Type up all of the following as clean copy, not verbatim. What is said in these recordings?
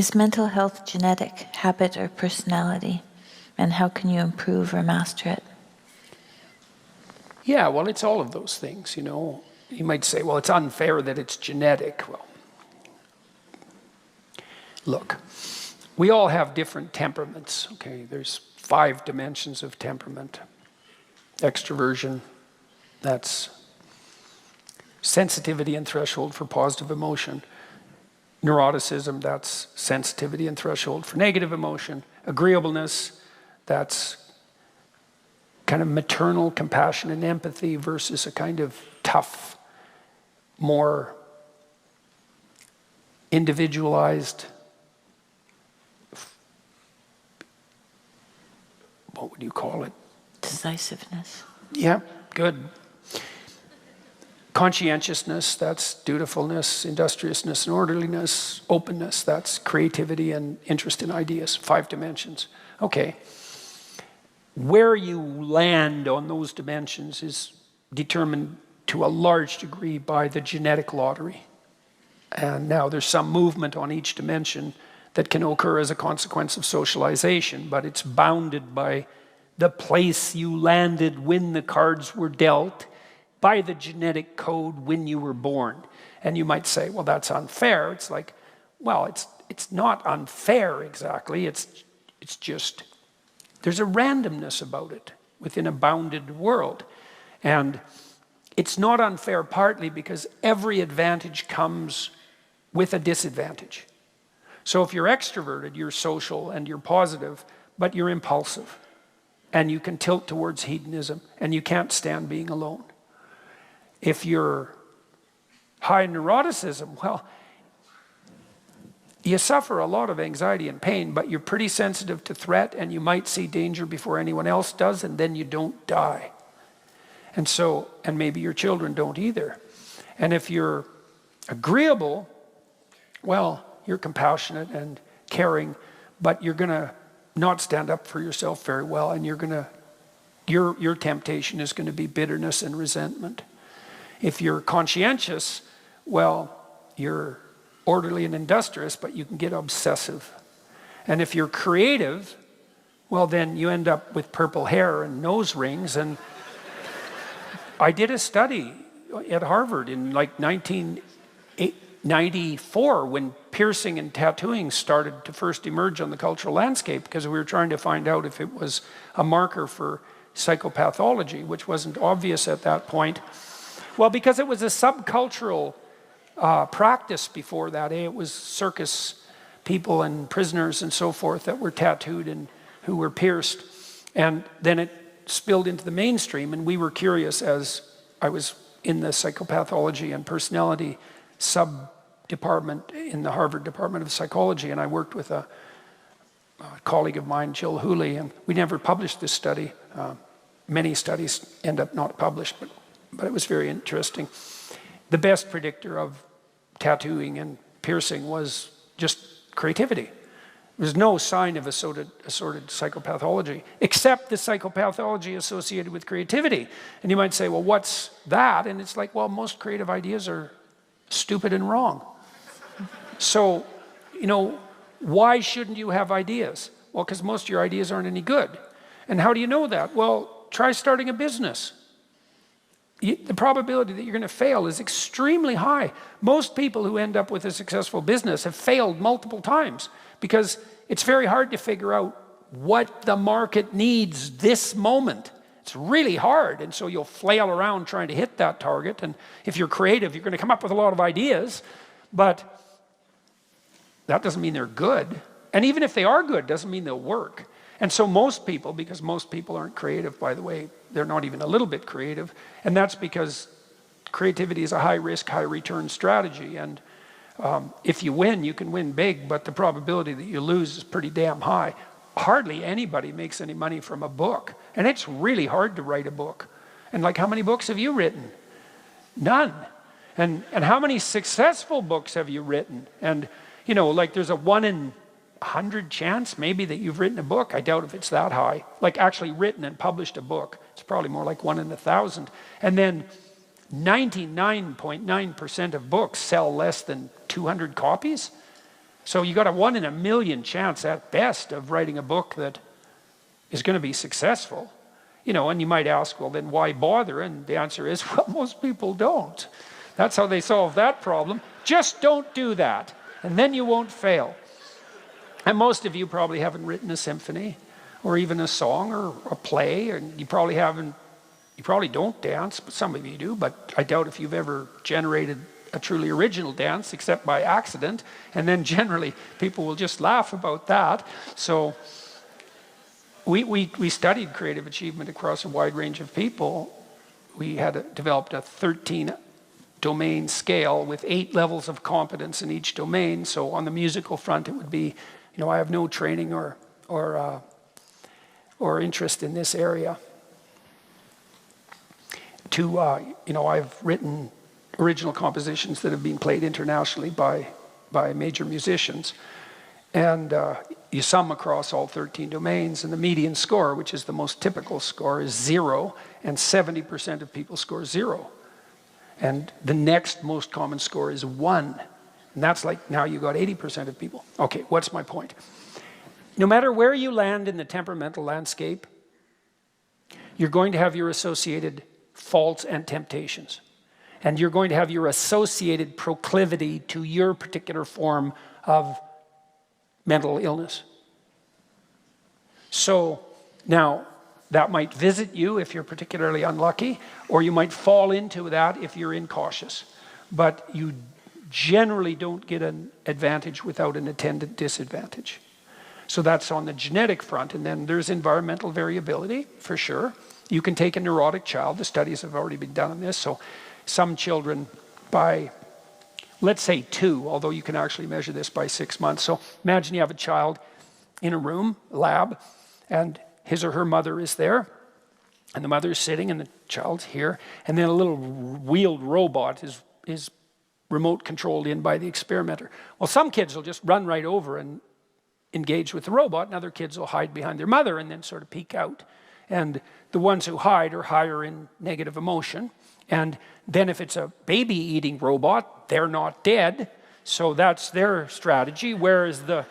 Is mental health genetic, habit, or personality? And how can you improve or master it? Yeah, well, it's all of those things, you know. You might say, well, it's unfair that it's genetic. Well, look, we all have different temperaments, okay? There's 5 dimensions of temperament. Extroversion, that's sensitivity and threshold for positive emotion. Neuroticism, that's sensitivity and threshold for negative emotion. Agreeableness, that's kind of maternal compassion and empathy versus a kind of tough, more individualized, what would you call it? Decisiveness. Yeah, good. Conscientiousness, that's dutifulness. Industriousness and orderliness. Openness, that's creativity and interest in ideas. 5 dimensions. Okay. Where you land on those dimensions is determined to a large degree by the genetic lottery. And now there's some movement on each dimension that can occur as a consequence of socialization, but it's bounded by the place you landed when the cards were dealt, by the genetic code when you were born. And you might say, well, that's unfair. It's like, well, it's not unfair exactly. It's just, there's a randomness about it within a bounded world. And it's not unfair partly because every advantage comes with a disadvantage. So if you're extroverted, you're social and you're positive, but you're impulsive. And you can tilt towards hedonism and you can't stand being alone. If you're high neuroticism, well, you suffer a lot of anxiety and pain, but you're pretty sensitive to threat and you might see danger before anyone else does, and then you don't die. And so, and maybe your children don't either. And if you're agreeable, well, you're compassionate and caring, but you're going to not stand up for yourself very well, and you're going to, your temptation is going to be bitterness and resentment. If you're conscientious, well, you're orderly and industrious, but you can get obsessive. And if you're creative, well, then you end up with purple hair and nose rings. And I did a study at Harvard in like 1994 when piercing and tattooing started to first emerge on the cultural landscape, because we were trying to find out if it was a marker for psychopathology, which wasn't obvious at that point. Well, because it was a subcultural practice before that. It was circus people and prisoners and so forth that were tattooed and who were pierced. And then it spilled into the mainstream, and we were curious, as I was in the psychopathology and personality sub-department in the Harvard Department of Psychology, and I worked with a colleague of mine, Jill Hooley, and we never published this study. Many studies end up not published, but it was very interesting. The best predictor of tattooing and piercing was just creativity. There was no sign of assorted psychopathology, except the psychopathology associated with creativity. And you might say, well, what's that? And it's like, well, most creative ideas are stupid and wrong. So, you know, why shouldn't you have ideas? Well, because most of your ideas aren't any good. And how do you know that? Well, try starting a business. The probability that you're going to fail is extremely high. Most people who end up with a successful business have failed multiple times because it's very hard to figure out what the market needs this moment. It's really hard, and so you'll flail around trying to hit that target. And if you're creative, you're going to come up with a lot of ideas, but that doesn't mean they're good. And even if they are good, doesn't mean they'll work. And so most people, because most people aren't creative, by the way, they're not even a little bit creative, and that's because creativity is a high-risk, high-return strategy. And if you win, you can win big, but the probability that you lose is pretty damn high. Hardly anybody makes any money from a book, and it's really hard to write a book. And like, how many books have you written? None. And how many successful books have you written? And, you know, like there's a 1 in 100 chance maybe that you've written a book. I doubt if it's that high. Like actually written and published a book. It's probably more like 1 in 1,000. And then 99.9% of books sell less than 200 copies. So you got a 1 in a million chance at best of writing a book that is going to be successful. You know, and you might ask, well, then why bother? And the answer is, well, most people don't. That's how they solve that problem. Just don't do that, and then you won't fail. And most of you probably haven't written a symphony, or even a song, or a play, and you probably don't dance, but some of you do, but I doubt if you've ever generated a truly original dance, except by accident, and then generally people will just laugh about that. So we studied creative achievement across a wide range of people. We had developed a 13 domain scale with 8 levels of competence in each domain. So on the musical front, it would be, you know, I have no training or interest in this area. You know, I've written original compositions that have been played internationally by major musicians. And you sum across all 13 domains, and the median score, which is the most typical score, is 0, and 70% of people score 0. And the next most common score is 1. And that's like, now you got 80% of people. Okay, what's my point? No matter where you land in the temperamental landscape, you're going to have your associated faults and temptations. And you're going to have your associated proclivity to your particular form of mental illness. So now, that might visit you if you're particularly unlucky, or you might fall into that if you're incautious. But you generally don't get an advantage without an attendant disadvantage. So that's on the genetic front, and then there's environmental variability, for sure. You can take a neurotic child. The studies have already been done on this. So some children by, let's say 2, although you can actually measure this by 6 months. So imagine you have a child in a room, a lab, and his or her mother is there, and the mother is sitting, and the child's here, and then a little wheeled robot is remote controlled in by the experimenter. Well, some kids will just run right over and engage with the robot, and other kids will hide behind their mother and then sort of peek out. And the ones who hide are higher in negative emotion. And then if it's a baby-eating robot, they're not dead, so that's their strategy, whereas the,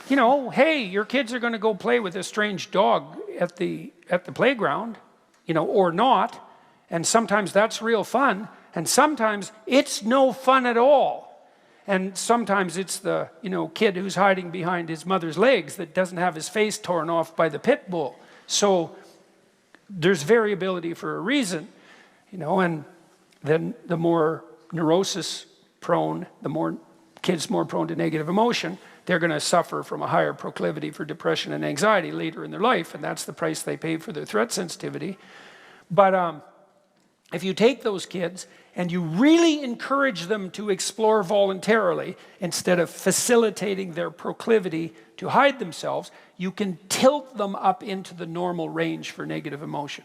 you know, hey, your kids are going to go play with a strange dog at the playground, you know, or not, and sometimes that's real fun, and sometimes it's no fun at all. And sometimes it's the, you know, kid who's hiding behind his mother's legs that doesn't have his face torn off by the pit bull. So there's variability for a reason, you know, and then the more neurosis prone, the more kids more prone to negative emotion, they're going to suffer from a higher proclivity for depression and anxiety later in their life, and that's the price they pay for their threat sensitivity. But if you take those kids and you really encourage them to explore voluntarily instead of facilitating their proclivity to hide themselves, you can tilt them up into the normal range for negative emotion.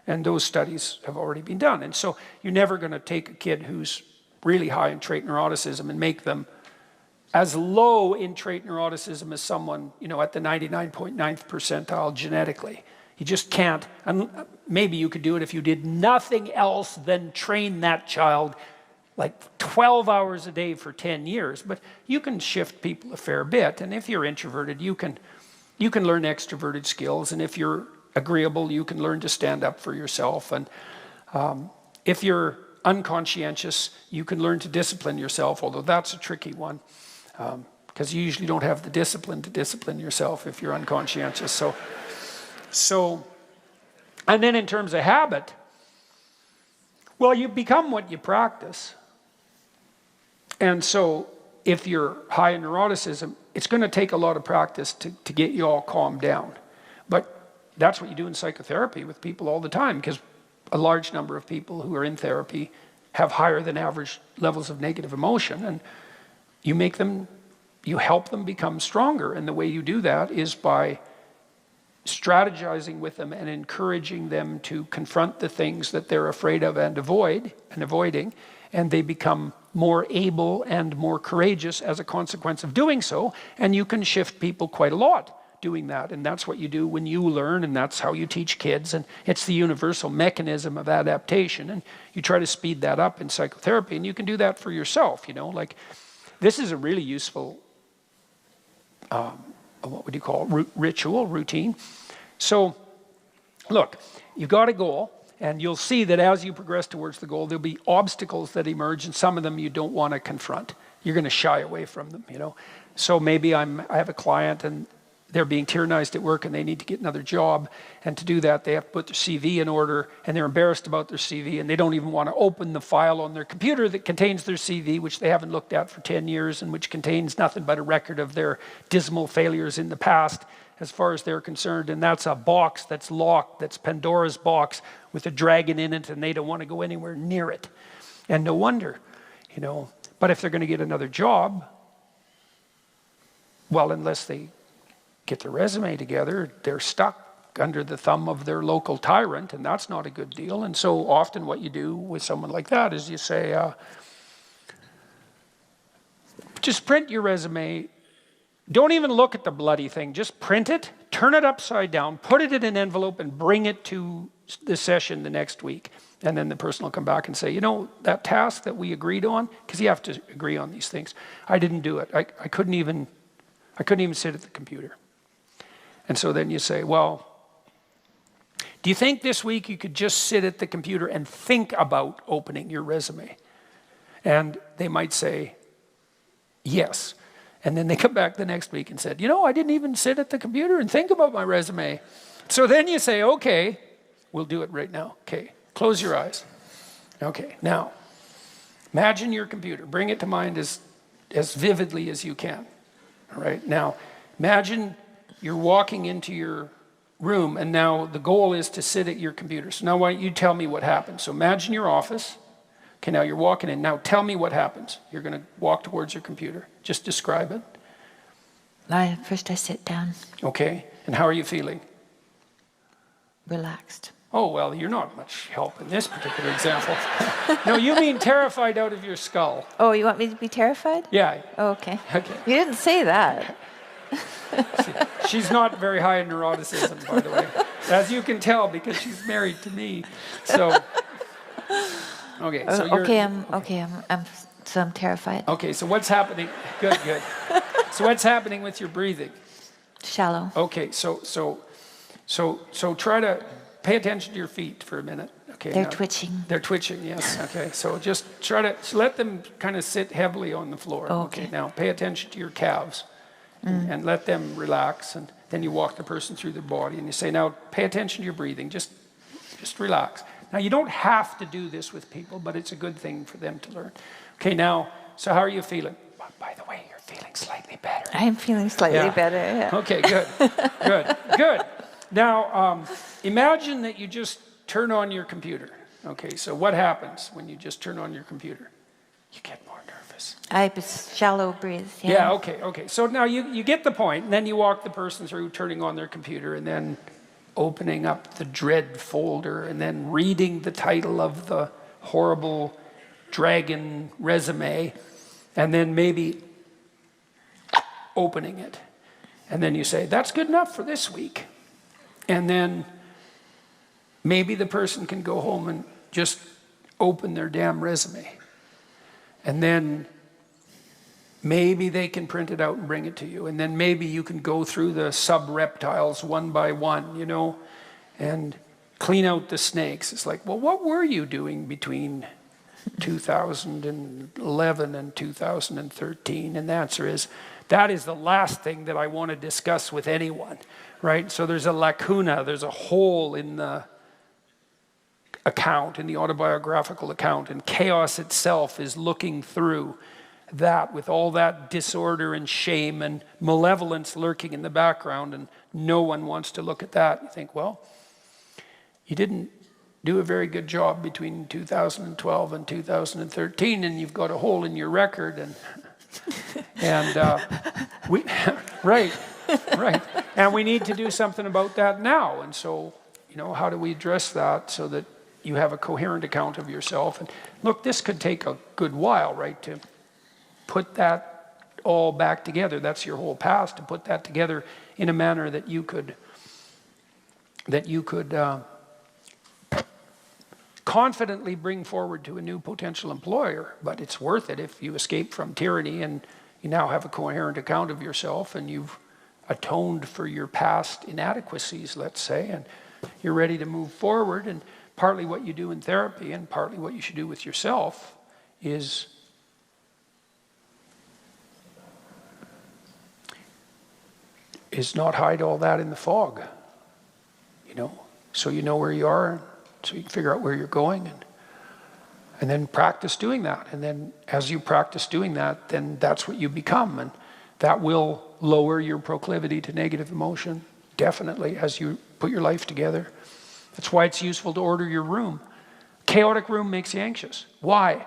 And those studies have already been done. And so you're never going to take a kid who's really high in trait neuroticism and make them as low in trait neuroticism as someone, you know, at the 99.9th percentile genetically. You just can't. And maybe you could do it if you did nothing else than train that child like 12 hours a day for 10 years. But you can shift people a fair bit. And if you're introverted, you can learn extroverted skills. And if you're agreeable, you can learn to stand up for yourself. And if you're unconscientious, you can learn to discipline yourself, although that's a tricky one. Because you usually don't have the discipline to discipline yourself if you're unconscientious. So, and then in terms of habit, well, you become what you practice. And so if you're high in neuroticism, it's going to take a lot of practice to get you all calmed down. But that's what you do in psychotherapy with people all the time, because a large number of people who are in therapy have higher than average levels of negative emotion, and you help them become stronger. And the way you do that is by strategizing with them and encouraging them to confront the things that they're afraid of and avoiding, and they become more able and more courageous as a consequence of doing so. And you can shift people quite a lot doing that, and that's what you do when you learn, and that's how you teach kids, and it's the universal mechanism of adaptation, and you try to speed that up in psychotherapy, and you can do that for yourself, you know, like this is a really useful, what would you call it, ritual, routine. So, look, you've got a goal, and you'll see that as you progress towards the goal, there'll be obstacles that emerge, and some of them you don't want to confront. You're going to shy away from them, you know. So maybe I have a client, and they're being tyrannized at work, and they need to get another job. And to do that, they have to put their CV in order, and they're embarrassed about their CV, and they don't even want to open the file on their computer that contains their CV, which they haven't looked at for 10 years, and which contains nothing but a record of their dismal failures in the past, as far as they're concerned. And that's a box that's locked, that's Pandora's box with a dragon in it, and they don't want to go anywhere near it. And no wonder, you know. But if they're going to get another job, well, unless they get their resume together, they're stuck under the thumb of their local tyrant, and that's not a good deal. And so often what you do with someone like that is you say, just print your resume. Don't even look at the bloody thing. Just print it, turn it upside down, put it in an envelope, and bring it to the session the next week. And then the person will come back and say, you know, that task that we agreed on, because you have to agree on these things, I didn't do it. I couldn't even sit at the computer. And so then you say, well, do you think this week you could just sit at the computer and think about opening your resume? And they might say, yes. And then they come back the next week and said, you know, I didn't even sit at the computer and think about my resume. So then you say, okay, we'll do it right now. Okay, close your eyes. Okay, now, imagine your computer. Bring it to mind as vividly as you can. All right, now, imagine you're walking into your room, and now the goal is to sit at your computer. So now why don't you tell me what happens? So imagine your office. Okay, now you're walking in. Now tell me what happens. You're going to walk towards your computer. Just describe it. First I sit down. Okay, and how are you feeling? Relaxed. Oh, well, you're not much help in this particular example. No, you mean terrified out of your skull. Oh, you want me to be terrified? Yeah. Oh, okay. Okay. You didn't say that. She's not very high in neuroticism, by the way. As you can tell, because she's married to me. So, okay. So I'm terrified. Okay, so what's happening? Good. So what's happening with your breathing? Shallow. Okay, so try to pay attention to your feet for a minute. Okay. They're twitching. They're twitching, yes. Okay, so just try to let them kind of sit heavily on the floor. Okay. Now pay attention to your calves. And let them relax, and then you walk the person through their body, and you say, now pay attention to your breathing, just relax. Now you don't have to do this with people, but it's a good thing for them to learn. Okay, now, so how are you feeling? By the way, you're feeling slightly better. I'm feeling slightly better, yeah. Okay, good. Now, imagine that you just turn on your computer. Okay, so what happens when you just turn on your computer? You get more nervous. I shallow breathe. Yeah, okay. So now you get the point, and then you walk the person through turning on their computer and then opening up the dread folder and then reading the title of the horrible dragon resume and then maybe opening it. And then you say, that's good enough for this week. And then maybe the person can go home and just open their damn resume. And then maybe they can print it out and bring it to you. And then maybe you can go through the sub-reptiles one by one, you know, and clean out the snakes. It's like, well, what were you doing between 2011 and 2013? And the answer is, that is the last thing that I want to discuss with anyone, right? So there's a lacuna, there's a hole in the account, in the autobiographical account, and chaos itself is looking through that with all that disorder and shame and malevolence lurking in the background, and no one wants to look at that. You think, well, you didn't do a very good job between 2012 and 2013, and you've got a hole in your record, and we right, and we need to do something about that now. And so, you know, how do we address that so that you have a coherent account of yourself? And look, this could take a good while, right, to put that all back together. That's your whole past, to put that together in a manner that you could confidently bring forward to a new potential employer, but it's worth it if you escape from tyranny and you now have a coherent account of yourself and you've atoned for your past inadequacies, let's say, and you're ready to move forward. And partly what you do in therapy and partly what you should do with yourself is not hide all that in the fog, you know, so you know where you are, so you can figure out where you're going, and then practice doing that. And then as you practice doing that, then that's what you become, and that will lower your proclivity to negative emotion, definitely, as you put your life together. That's why it's useful to order your room. Chaotic room makes you anxious. Why?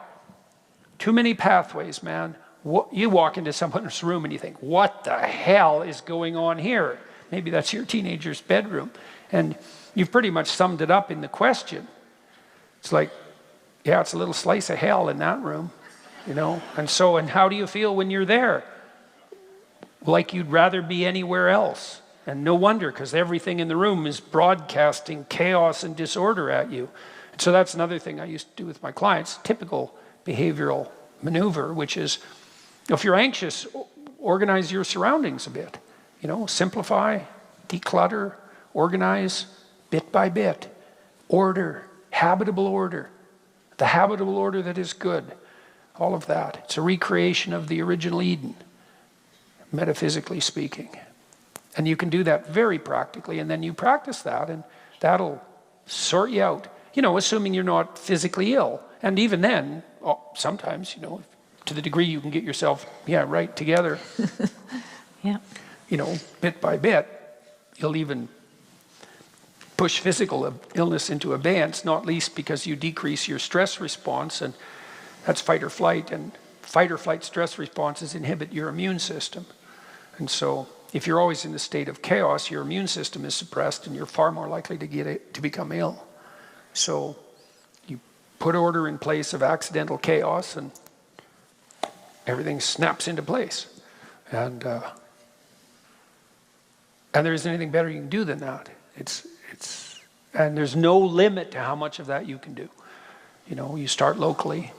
Too many pathways, man. You walk into someone's room and you think, what the hell is going on here? Maybe that's your teenager's bedroom. And you've pretty much summed it up in the question. It's like, yeah, it's a little slice of hell in that room, you know? And how do you feel when you're there? Like you'd rather be anywhere else. And no wonder, because everything in the room is broadcasting chaos and disorder at you. And so that's another thing I used to do with my clients, typical behavioral maneuver, which is, if you're anxious, organize your surroundings a bit. You know, simplify, declutter, organize bit by bit. Order, habitable order. The habitable order that is good. All of that. It's a recreation of the original Eden, metaphysically speaking. And you can do that very practically, and then you practice that, and that'll sort you out. You know, assuming you're not physically ill. And even then, sometimes, you know, to the degree you can get yourself, right together, Yeah. you know, bit by bit, you'll even push physical illness into abeyance, not least because you decrease your stress response, and that's fight or flight, and fight or flight stress responses inhibit your immune system. And so if you're always in the state of chaos, your immune system is suppressed and you're far more likely to become ill. So you put order in place of accidental chaos and everything snaps into place. And there isn't anything better you can do than that. And there's no limit to how much of that you can do. You know, you start locally.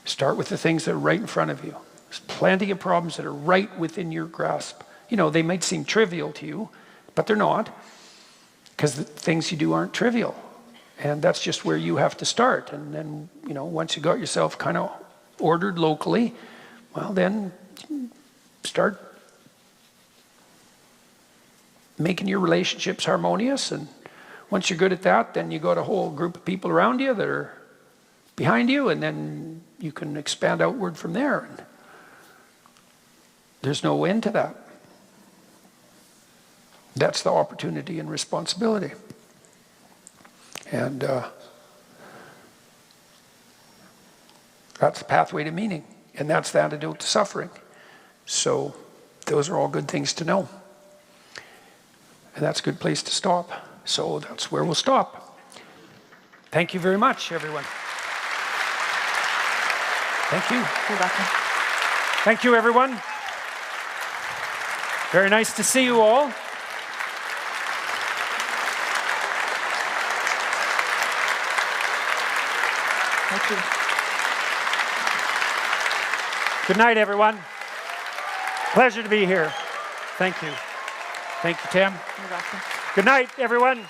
Start with the things that are right in front of you. There's plenty of problems that are right within your grasp. You know, they might seem trivial to you, but they're not, because the things you do aren't trivial. And that's just where you have to start. And then, you know, once you got yourself kind of ordered locally, well, then start making your relationships harmonious. And once you're good at that, then you got a whole group of people around you that are behind you, and then you can expand outward from there. And there's no end to that. That's the opportunity and responsibility. And that's the pathway to meaning. And that's the antidote to suffering. So those are all good things to know. And that's a good place to stop. So that's where we'll stop. Thank you very much, everyone. Thank you. You're welcome. Thank you, everyone. Very nice to see you all. Thank you. Good night, everyone. Pleasure to be here. Thank you. Thank you, Tim. You're welcome. Good night, everyone.